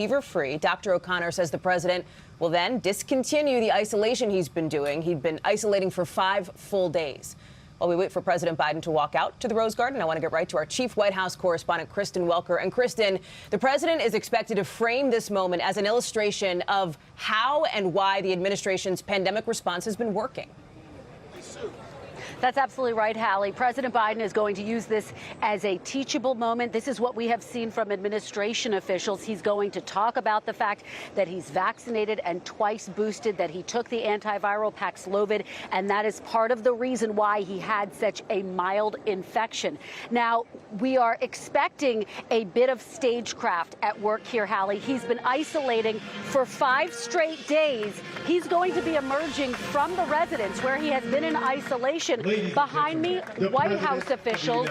fever-free. Dr. O'Connor says the president will then discontinue the isolation he's been doing. He'd been isolating for 5 full days. While we wait for President Biden to walk out to the Rose Garden, I want to get right to our chief White House correspondent, Kristen Welker. And Kristen, the president is expected to frame this moment as an illustration of how and why the administration's pandemic response has been working. That's absolutely right, Hallie. President Biden is going to use this as a teachable moment. This is what we have seen from administration officials. He's going to talk about the fact that he's vaccinated and twice boosted, that he took the antiviral Paxlovid, and that is part of the reason why he had such a mild infection. Now, we are expecting a bit of stagecraft at work here, Hallie. He's been isolating for 5 straight days. He's going to be emerging from the residence where he has been in isolation. Behind me, White House officials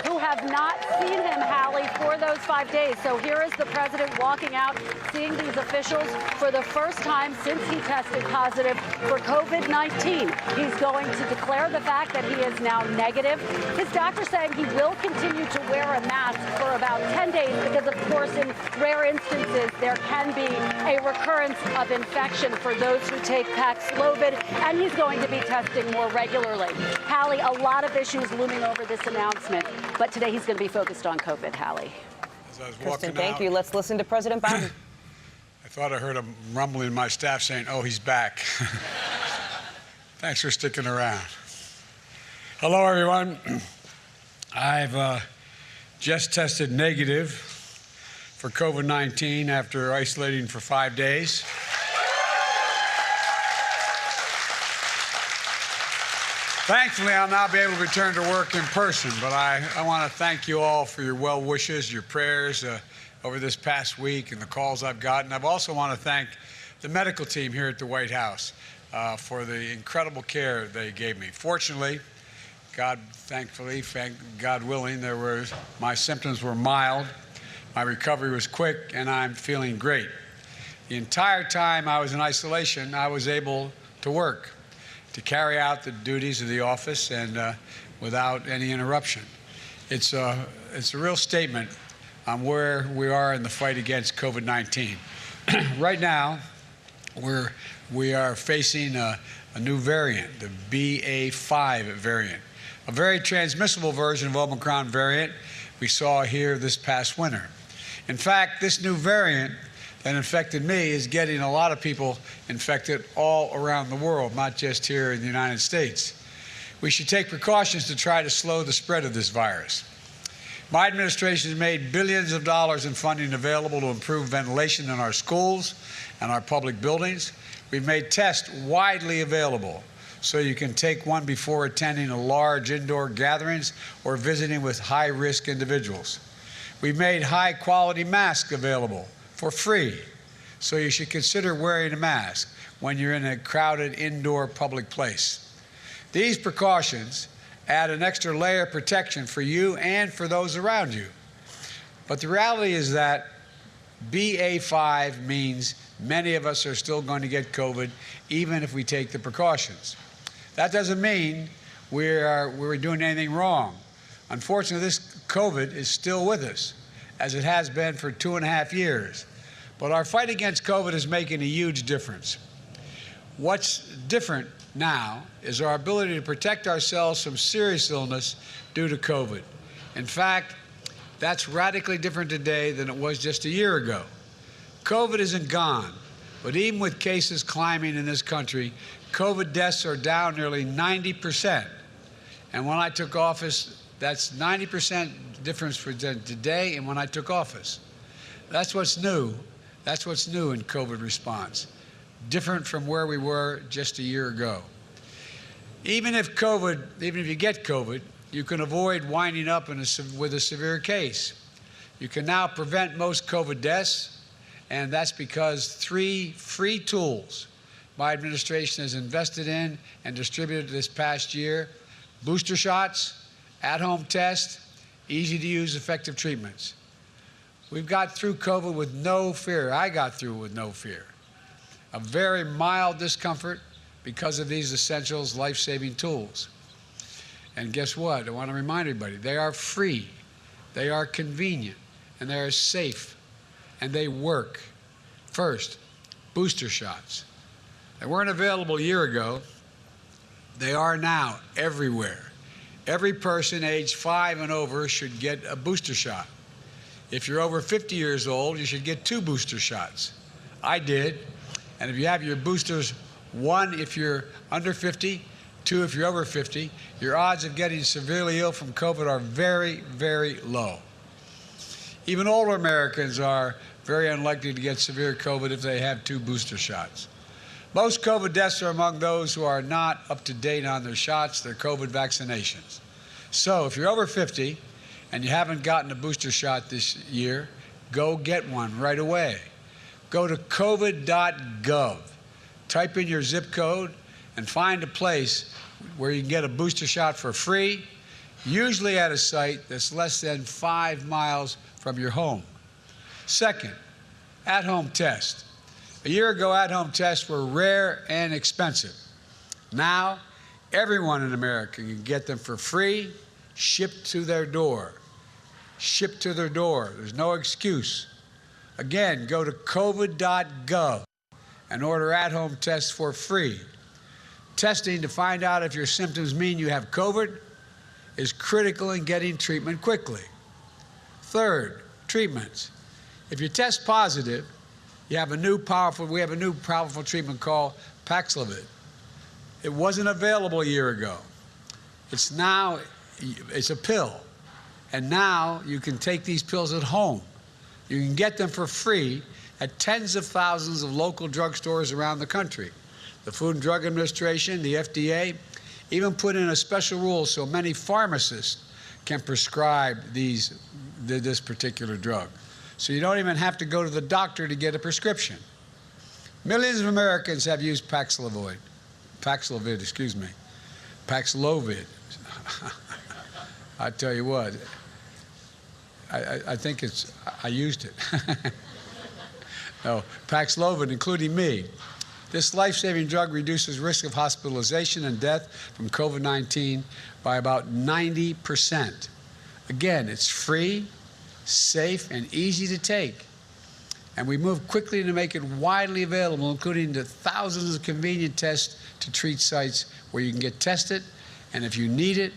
who have not seen him, Hallie, for those 5 days. So here is the president walking out, seeing these officials for the first time since he tested positive for COVID-19. He's going to declare the fact that he is now negative. His doctor saying he will continue to wear a mask for about 10 days because, of course, in rare instances, there can be a recurrence of infection for those who take Paxlovid, and he's going to be testing more regularly. Hallie, a lot of issues looming over this announcement, but today he's going to be focused on COVID, Hallie. Kristen, thank you. Let's listen to President Biden. I thought I heard a rumbling in my staff saying, oh, he's back. Thanks for sticking around. Hello, everyone. I've just tested negative for COVID-19 after isolating for 5 days. Thankfully, I'll now be able to return to work in person, but I want to thank you all for your well wishes, your prayers over this past week and the calls I've gotten. I also want to thank the medical team here at the White House for the incredible care they gave me. Fortunately, God willing, my symptoms were mild, my recovery was quick, and I'm feeling great. The entire time I was in isolation, I was able to work, to carry out the duties of the office and without any interruption. It's a real statement on where we are in the fight against COVID-19. Right now, we are facing a new variant, the BA.5 variant, a very transmissible version of Omicron variant we saw here this past winter. In fact, this new variant that infected me is getting a lot of people infected all around the world, not just here in the United States. We should take precautions to try to slow the spread of this virus. My administration has made billions of dollars in funding available to improve ventilation in our schools and our public buildings. We've made tests widely available so you can take one before attending a large indoor gatherings or visiting with high-risk individuals. We've made high-quality masks available for free, so you should consider wearing a mask when you're in a crowded indoor public place. These precautions add an extra layer of protection for you and for those around you. But the reality is that BA.5 means many of us are still going to get COVID, even if we take the precautions. That doesn't mean we're doing anything wrong. Unfortunately, this COVID is still with us, as it has been for 2.5 years. But our fight against COVID is making a huge difference. What's different now is our ability to protect ourselves from serious illness due to COVID. In fact, that's radically different today than it was just a year ago. COVID isn't gone, but even with cases climbing in this country, COVID deaths are down nearly 90%. And when I took office, that's 90% difference for today and when I took office. That's what's new. That's what's new in COVID response, different from where we were just a year ago. Even if you get COVID, you can avoid winding up with a severe case. You can now prevent most COVID deaths, and that's because 3 free tools my administration has invested in and distributed this past year: booster shots, at-home tests, easy-to-use effective treatments. We've got through COVID with no fear. I got through with no fear. A very mild discomfort because of these essentials, life-saving tools. And guess what? I want to remind everybody, they are free, they are convenient, and they are safe. and they work. First, booster shots. They weren't available a year ago. They are now everywhere. Every person aged 5 and over should get a booster shot. If you're over 50 years old, you should get 2 booster shots. I did. And if you have your boosters, 1 if you're under 50, 2 if you're over 50, your odds of getting severely ill from COVID are very, very low. Even older Americans are very unlikely to get severe COVID if they have 2 booster shots. Most COVID deaths are among those who are not up to date on their shots, their COVID vaccinations. So if you're over 50 and you haven't gotten a booster shot this year, go get one right away. Go to covid.gov, type in your zip code, and find a place where you can get a booster shot for free, usually at a site that's less than 5 miles from your home. Second, at-home test. A year ago, at-home tests were rare and expensive. Now, everyone in America can get them for free, shipped to their door. Shipped to their door. There's no excuse. Again, go to covid.gov and order at-home tests for free. Testing to find out if your symptoms mean you have COVID is critical in getting treatment quickly. Third, treatments. If you test positive, we have a new powerful treatment called Paxlovid. It wasn't available a year ago. It's a pill. And now you can take these pills at home. You can get them for free at tens of thousands of local drugstores around the country. The Food and Drug Administration, the FDA, even put in a special rule so many pharmacists can prescribe this particular drug. So you don't even have to go to the doctor to get a prescription. Millions of Americans have used Paxlovid. I tell you what, I used it. No, Paxlovid, including me. This life-saving drug reduces risk of hospitalization and death from COVID-19 by about 90%. Again, it's free, safe, and easy to take. And we move quickly to make it widely available, including the thousands of convenient tests to treat sites where you can get tested. And if you need it,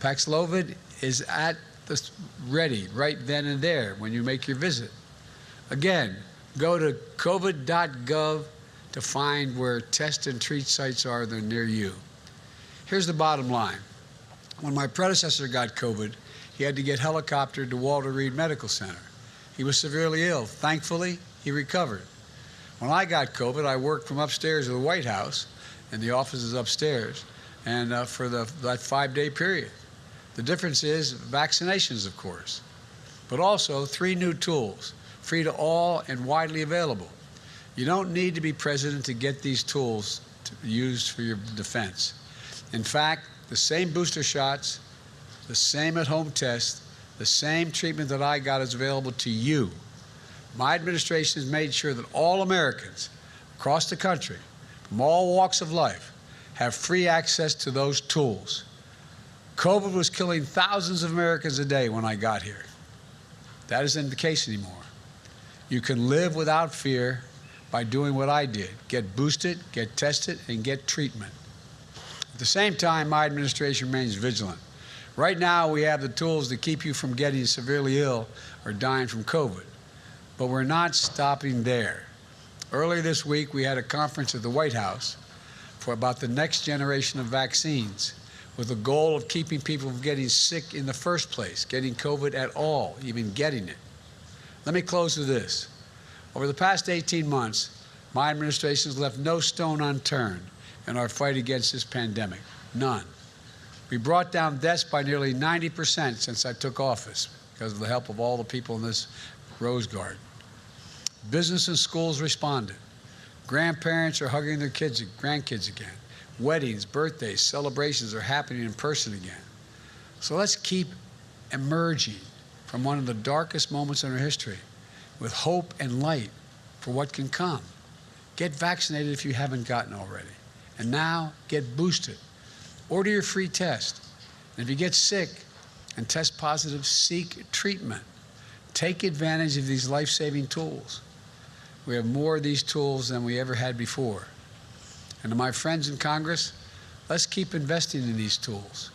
Paxlovid is at the ready right then and there when you make your visit. Again, go to covid.gov to find where test and treat sites are that are near you. Here's the bottom line. When my predecessor got COVID, he had to get helicoptered to Walter Reed Medical Center. He was severely ill. Thankfully, he recovered. When I got COVID, I worked from upstairs of the White House, and the office is upstairs, and for that 5-day period. The difference is vaccinations, of course, but also 3 new tools, free to all and widely available. You don't need to be president to get these tools used for your defense. In fact, the same booster shots, the same at-home test, the same treatment that I got is available to you. My administration has made sure that all Americans across the country, from all walks of life, have free access to those tools. COVID was killing thousands of Americans a day when I got here. That isn't the case anymore. You can live without fear by doing what I did: get boosted, get tested, and get treatment. At the same time, my administration remains vigilant. Right now, we have the tools to keep you from getting severely ill or dying from COVID. But we're not stopping there. Earlier this week, we had a conference at the White House about the next generation of vaccines, with the goal of keeping people from getting sick in the first place, getting COVID at all, even getting it. Let me close with this. Over the past 18 months, my administration has left no stone unturned in our fight against this pandemic. None. We brought down deaths by nearly 90% since I took office because of the help of all the people in this Rose Garden. Business and schools responded. Grandparents are hugging their grandkids again. Weddings, birthdays, celebrations are happening in person again. So let's keep emerging from one of the darkest moments in our history with hope and light for what can come. Get vaccinated if you haven't gotten already. And now, get boosted. Order your free test. And if you get sick and test positive, seek treatment. Take advantage of these life-saving tools. We have more of these tools than we ever had before. And to my friends in Congress, let's keep investing in these tools.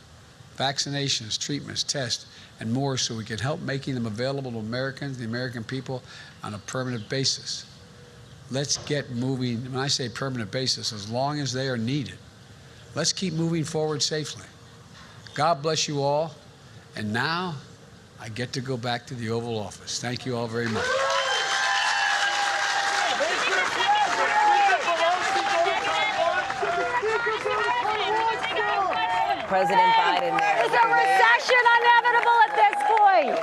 Vaccinations, treatments, tests, and more so we can help making them available to Americans, the American people, on a permanent basis. Let's get moving. When I say permanent basis, as long as they are needed. Let's keep moving forward safely. God bless you all. And now I get to go back to the Oval Office. Thank you all very much. President Biden there. Is a recession inevitable at this point?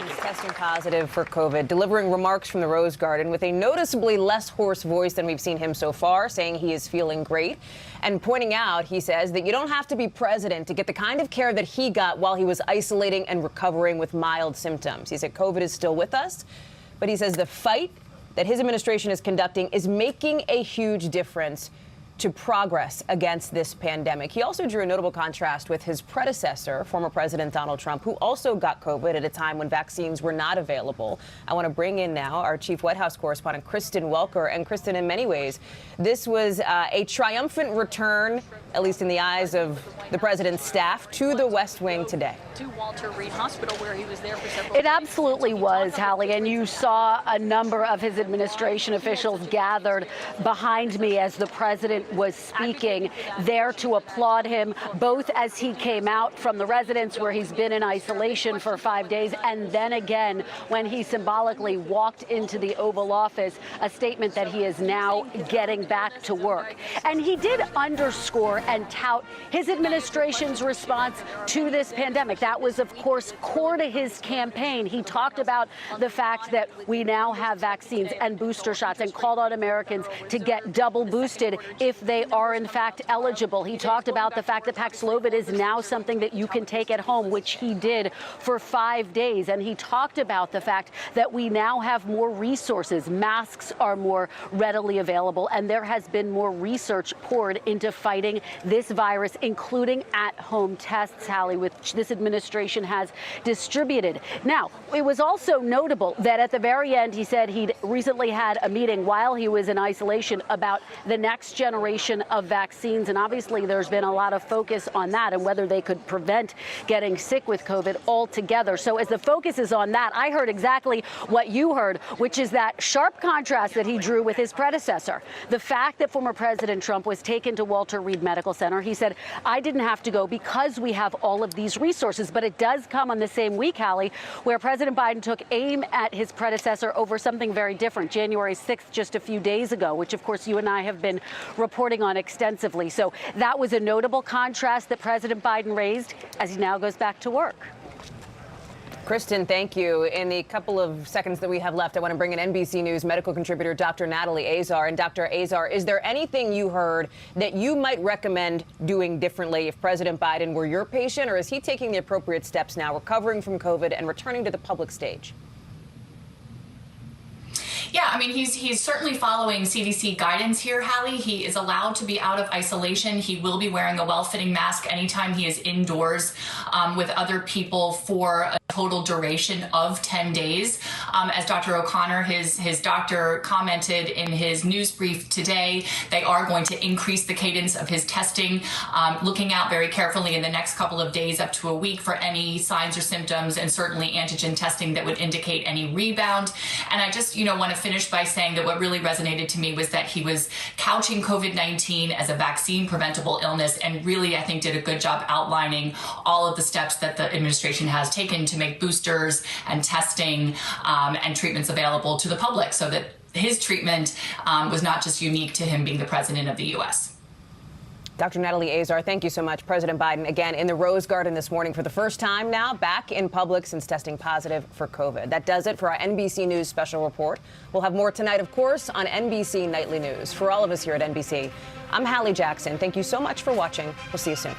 He's testing positive for COVID, delivering remarks from the Rose Garden with a noticeably less hoarse voice than we've seen him so far, saying he is feeling great and pointing out, he says, that you don't have to be president to get the kind of care that he got while he was isolating and recovering with mild symptoms. He said COVID is still with us, but he says the fight that his administration is conducting is making a huge difference to progress against this pandemic. He also drew a notable contrast with his predecessor, former President Donald Trump, who also got COVID at a time when vaccines were not available. I want to bring in now our chief White House correspondent, Kristen Welker. And Kristen, in many ways, this was a triumphant return, at least in the eyes of the president's staff, to the West Wing today. To Walter Reed Hospital, where he was there for several It absolutely was, Hallie, and you saw a number of his administration officials gathered behind me as the president was speaking, there to applaud him, both as he came out from the residence where he's been in isolation for 5 days, and then again when he symbolically walked into the Oval Office, a statement that he is now getting back to work. And he did underscore and tout his administration's response to this pandemic. That was, of course, core to his campaign. He talked about the fact that we now have vaccines and booster shots and called on Americans to get double boosted if they are, in fact, eligible. He talked about the fact that Paxlovid is now something that you can take at home, which he did for 5 days. And he talked about the fact that we now have more resources. Masks are more readily available, and there has been more research poured into fighting this virus, including at-home tests, Hallie, which this administration has distributed. Now, it was also notable that at the very end, he said he'd recently had a meeting while he was in isolation about the next generation of vaccines. And obviously, there's been a lot of focus on that and whether they could prevent getting sick with COVID altogether. So as the focus is on that, I heard exactly what you heard, which is that sharp contrast that he drew with his predecessor. The fact that former President Trump was taken to Walter Reed Medical Center, he said, I didn't have to go because we have all of these resources. But it does come on the same week, Hallie, where President Biden took aim at his predecessor over something very different, January 6th, just a few days ago, which, of course, you and I have been reporting on extensively. So that was a notable contrast that President Biden raised as he now goes back to work. Kristen, thank you. In the couple of seconds that we have left, I want to bring in NBC News medical contributor Dr. Natalie Azar. And Dr. Azar, is there anything you heard that you might recommend doing differently if President Biden were your patient, or is he taking the appropriate steps now, recovering from COVID and returning to the public stage? Yeah, I mean, he's certainly following CDC guidance here, Hallie. He is allowed to be out of isolation. He will be wearing a well-fitting mask anytime he is indoors with other people for a total duration of 10 days. As Dr. O'Connor, his doctor, commented in his news brief today, they are going to increase the cadence of his testing, looking out very carefully in the next couple of days up to a week for any signs or symptoms, and certainly antigen testing that would indicate any rebound. And I just, want to finish by saying that what really resonated to me was that he was couching COVID-19 as a vaccine preventable illness, and really, I think, did a good job outlining all of the steps that the administration has taken to make boosters and testing and treatments available to the public, so that his treatment was not just unique to him being the president of the U.S. Dr. Natalie Azar, thank you so much. President Biden, again, in the Rose Garden this morning for the first time now, back in public since testing positive for COVID. That does it for our NBC News special report. We'll have more tonight, of course, on NBC Nightly News. For all of us here at NBC, I'm Hallie Jackson. Thank you so much for watching. We'll see you soon.